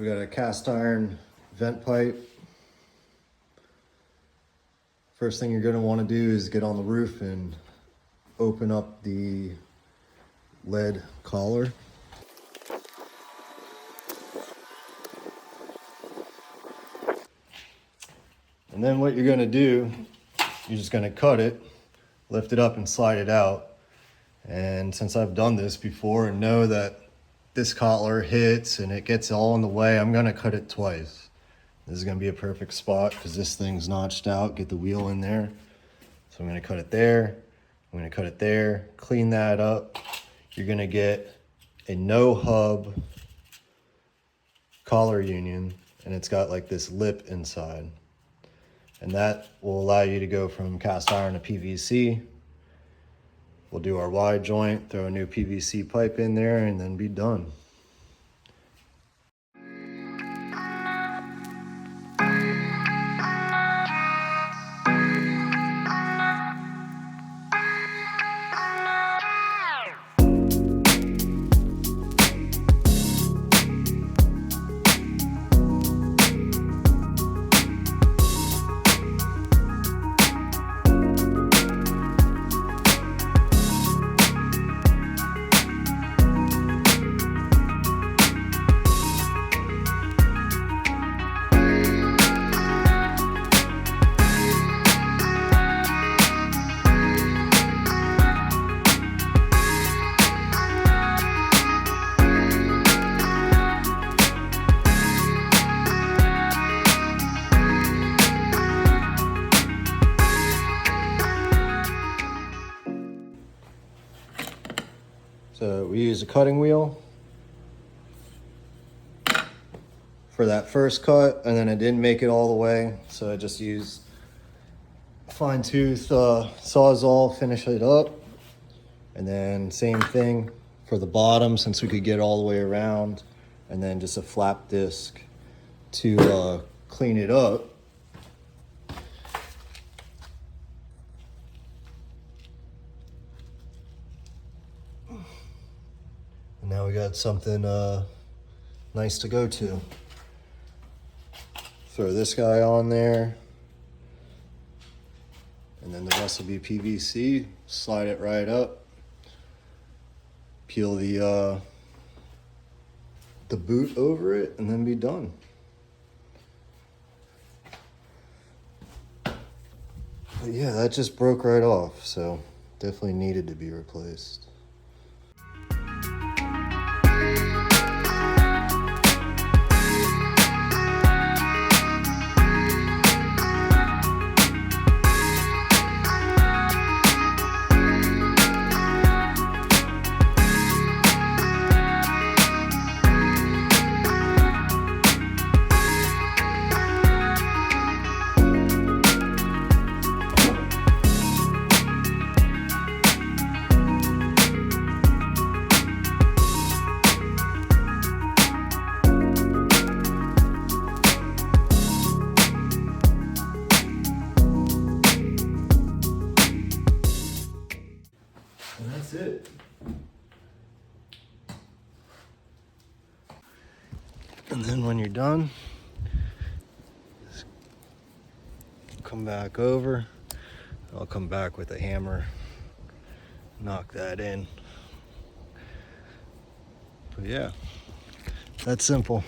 We got a cast iron vent pipe. First thing you're going to want to do is get on the roof and open up the lead collar. And then what you're going to do, you're just going to cut it, lift it up and slide it out. And since I've done this before and know that this collar hits and it gets all in the way, I'm going to cut it twice. This is going to be a perfect spot because this thing's notched out. Get the wheel in there. So I'm going to cut it there. I'm going to cut it there. Clean that up. You're going to get a no hub collar union, and it's got like this lip inside. And that will allow you to go from cast iron to PVC. We'll do our wide joint, throw a new PVC pipe in there, and then be done. So we use a cutting wheel for that first cut, and then I didn't make it all the way, so I just used fine tooth Sawzall, finish it up. And then same thing for the bottom, since we could get all the way around, and then just a flap disc to clean it up. And now we got something nice to go to. Throw this guy on there, and then the rest will be PVC. Slide it right up. Peel the boot over it, and then be done. But yeah, that just broke right off, so definitely needed to be replaced. And that's it. And then when you're done, just come back over. I'll come back with a hammer, knock that in. But yeah, that's simple.